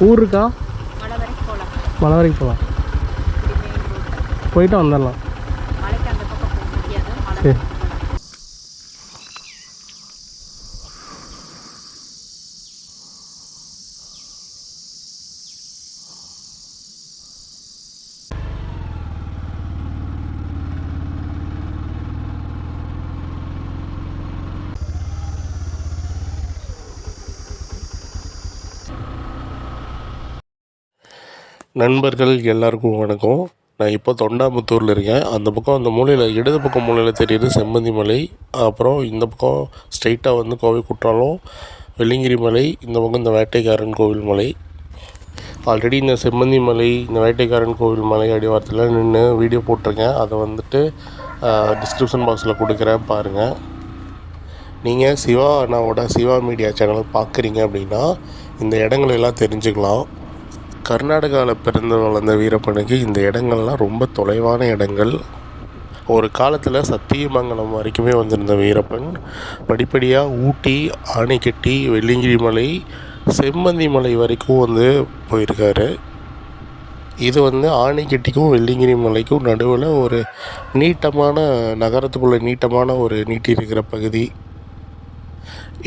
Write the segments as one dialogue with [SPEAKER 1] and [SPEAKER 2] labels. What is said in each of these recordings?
[SPEAKER 1] ஊர் இருக்கா?
[SPEAKER 2] மலை வரைக்கும் போகலாம்.
[SPEAKER 1] மலை வரைக்கும் போகலாம், போயிட்டு வந்துடலாம்.
[SPEAKER 2] மலைக்கு அந்த பக்கம் போக முடியாது.
[SPEAKER 1] சரி.
[SPEAKER 3] நண்பர்கள் எல்லாருக்கும் வணக்கம். நான் இப்போ தொண்டாமுத்தூரில் இருக்கேன். அந்த பக்கம் அந்த மூலையில் இடது பக்கம் மூலையில் தெரியுது செம்மந்தி மலை. அப்புறம் இந்த பக்கம் ஸ்ட்ரைட்டாக வந்து கோவை குற்றாலம், வெள்ளிங்கிரி மலை, இந்த பக்கம் இந்த வேட்டைக்காரன் கோவில் மலை. ஆல்ரெடி இந்த செம்மந்தி மலை, இந்த வேட்டைக்காரன் கோவில் மலை அடிவாரத்தில் நின்று வீடியோ போட்டிருக்கேன். அதை வந்துட்டு டிஸ்கிரிப்ஷன் பாக்ஸில் கொடுக்குறேன், பாருங்கள். நீங்கள் சிவா அண்ணாவோட சிவா மீடியா சேனல் பார்க்குறீங்க அப்படின்னா இந்த இடங்களெல்லாம் தெரிஞ்சுக்கலாம். கர்நாடகாவில் பிறந்து வளர்ந்த வீரப்பனுக்கு இந்த இடங்கள்லாம் ரொம்ப தொலைவான இடங்கள். ஒரு காலத்தில் சத்தியமங்கலம் வரைக்குமே வந்திருந்த வீரப்பன் படிப்படியாக ஊட்டி, ஆனைக்கட்டி, வெள்ளிங்கிரி மலை, செம்மந்தி மலை வரைக்கும் வந்து போயிருக்காரு. இது வந்து ஆனைக்கட்டிக்கும் வெள்ளிங்கிரி மலைக்கும் நடுவில் ஒரு நீட்டமான நகரத்துக்குள்ளே நீட்டமான ஒரு நீட்டி இருக்கிற பகுதி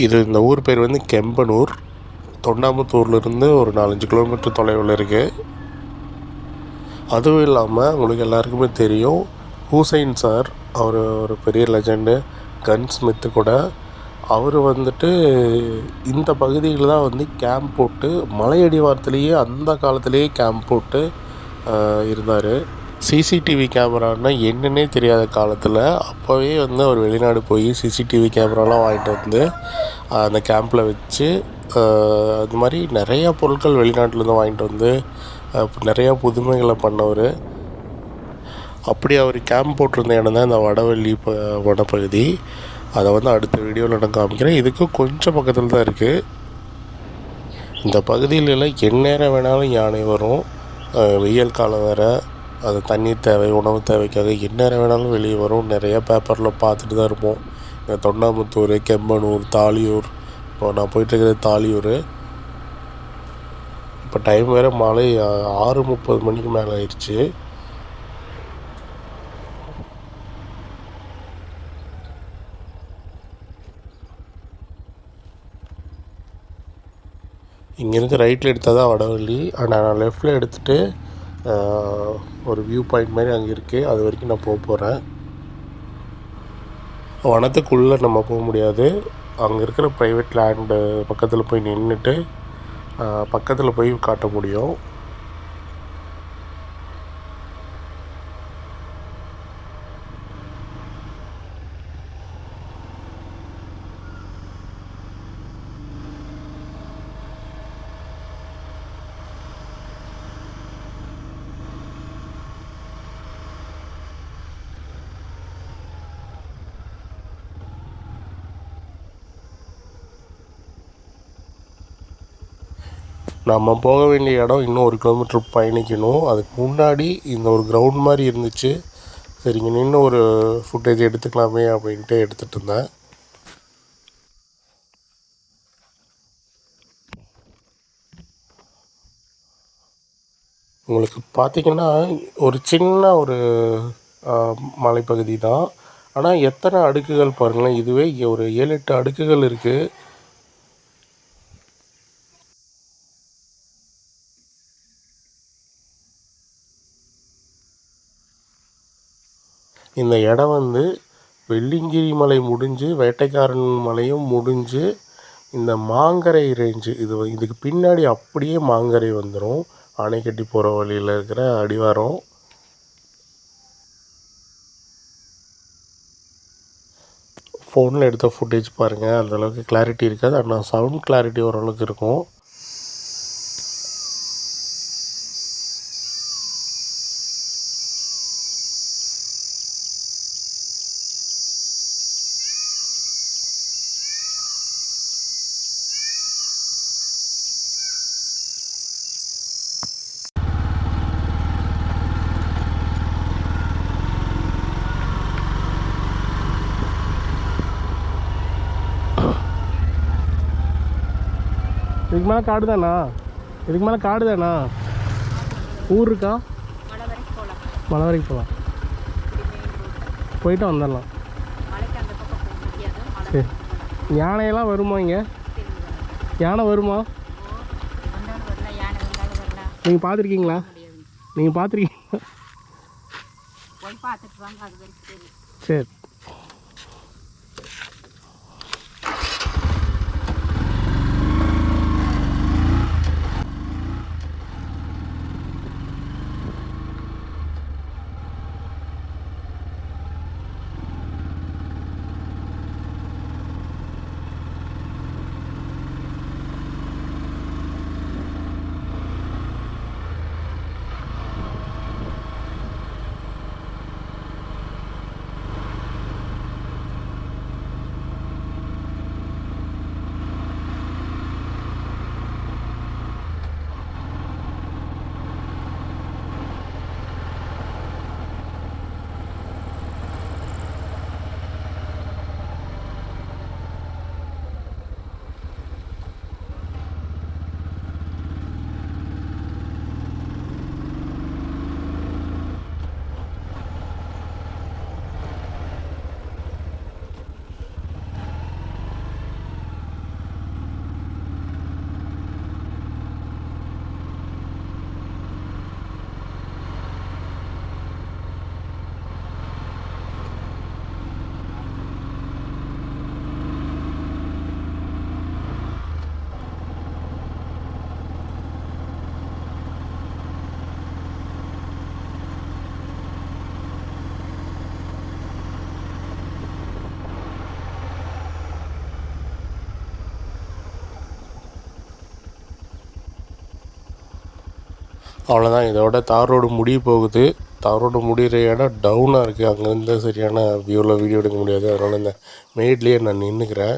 [SPEAKER 3] இது. இந்த ஊர் பேர் வந்து கெம்பனூர். தொண்டாமுத்தூர்லேருந்து ஒரு 4-5 கிலோமீட்டர் தொலைவில் இருக்குது. அதுவும் இல்லாமல் உங்களுக்கு எல்லாருக்குமே தெரியும், ஹுசைன் சார் அவர் ஒரு பெரிய லெஜண்டு, கன் ஸ்மித்து கூட. அவர் வந்துட்டு இந்த பகுதியில் தான் வந்து கேம்ப் போட்டு மலையடிவாரத்துலேயே அந்த காலத்துலேயே கேம்ப் போட்டு இருந்தார். சிசிடிவி கேமரான்னா என்னன்னே தெரியாத காலத்தில் அப்போவே வந்து அவர் வெளிநாடு போய் சிசிடிவி கேமராலாம் வாங்கிட்டு வந்து அந்த கேம்பில் வச்சு அது மாதிரி நிறையா பொருட்கள் வெளிநாட்டிலேருந்து வாங்கிட்டு வந்து நிறையா புதுமைகளை பண்ணவர். அப்படி அவர் கேம்ப் போட்டிருந்த இடம் தான் இந்த வடவள்ளி வனப்பகுதி. அதை வந்து அடுத்த வீடியோவில் நான் காமிக்கிறேன். இதுக்கும் கொஞ்சம் பக்கத்தில் தான் இருக்குது. இந்த பகுதியிலலாம் எந்நேரம் வேணாலும் யானை வரும். வெயில் காலம் வேறு, அது தண்ணீர் தேவை, உணவு தேவைக்காக எந்நேரம் வேணாலும் வெளியே வரும். நிறையா பேப்பரில் பார்த்துட்டு தான் இருப்போம். தொண்டாமுத்தூர், கெம்பனூர், தாலியூர். இப்போ நான் போயிட்டுருக்கிறது தாலியூர். இப்போ டைம் வேறு மாலை 6:30 மணிக்கு மேலே ஆயிடுச்சு. இங்கேருந்து ரைட்டில் எடுத்தால் தான் வடவள்ளி. ஆனால் நான் லெஃப்டில் எடுத்துகிட்டு ஒரு வியூ பாயிண்ட் மாதிரி அங்கே இருக்குது, அது வரைக்கும் நான் போக போகிறேன். வனத்துக்குள்ளே நம்ம போக முடியாது. அங்கே இருக்கிற ப்ரைவேட் லேண்டு பக்கத்தில் போய் நின்றுட்டு பக்கத்தில் போய் காட்ட முடியும். நம்ம போக வேண்டிய இடம் இன்னும் 1 கிலோமீட்டர் பயணிக்கணும். அதுக்கு முன்னாடி இந்த ஒரு கிரவுண்ட் மாதிரி இருந்துச்சு. சரி, இங்கே நின்று ஒரு ஃபுட்டேஜ் எடுத்துக்கலாமே அப்படின்ட்டு எடுத்துகிட்டு இருந்தேன். உங்களுக்கு பார்த்திங்கன்னா ஒரு சின்ன ஒரு மலைப்பகுதி தான். ஆனால் எத்தனை அடுக்குகள் பாருங்களேன். இதுவே ஒரு 7-8 அடுக்குகள் இருக்குது. இந்த இடம் வந்து வெள்ளிங்கிரி மலை முடிஞ்சு வேட்டைக்காரன் மலையும் முடிஞ்சு இந்த மாங்கரை ரேஞ்சு இதுக்கு பின்னாடி அப்படியே மாங்கரை வந்துடும். ஆனைக்கட்டி போகிற வழியில் இருக்கிற அடிவாரம். ஃபோனில் எடுத்த ஃபுட்டேஜ் பாருங்கள், அந்தளவுக்கு கிளாரிட்டி இருக்காது. ஆனால் சவுண்ட் கிளாரிட்டி ஓரளவுக்கு இருக்கும்.
[SPEAKER 1] இதுக்கு மேலே காடு தானா? இதுக்கு மேலே காடு தானா? ஊர் இருக்கா?
[SPEAKER 2] மலை வரைக்கும் போகலாம்.
[SPEAKER 1] மலை வரைக்கும் போகலாம்.
[SPEAKER 2] இப்படி மெயின் ரோடு.
[SPEAKER 1] போயிட்டு வந்துடலாம்.
[SPEAKER 2] மலைக்கு அந்த பக்கம் போக முடியாது. மலை
[SPEAKER 1] சரி.
[SPEAKER 2] வரைக்கும் போகலாம்.
[SPEAKER 1] யானையெல்லாம் வருமா இங்கே?
[SPEAKER 2] தெரியுது.
[SPEAKER 1] யானை வருமா?
[SPEAKER 2] வந்தாலும் வரலாம், யானை வந்தாலும் வரலாம்.
[SPEAKER 1] நீங்கள் பார்த்துருக்கீங்களா?
[SPEAKER 2] முடியாது.
[SPEAKER 1] நீங்கள் பார்த்துருக்கீங்களா?
[SPEAKER 2] போய் பார்த்துட்டு வாங்க, அது வரைக்கும் தெரியும்.
[SPEAKER 1] சரி.
[SPEAKER 3] அவ்வளோதான், இதோட தார் ரோடு முடிய போகுது. தார் ரோடு முடிகிற இடம் டவுனாக இருக்குது. அங்கேருந்து சரியான வியூவில் வீடியோ எடுக்க முடியாது. அதனால் இந்த மேட்லேயே நான் நின்றுக்கிறேன்.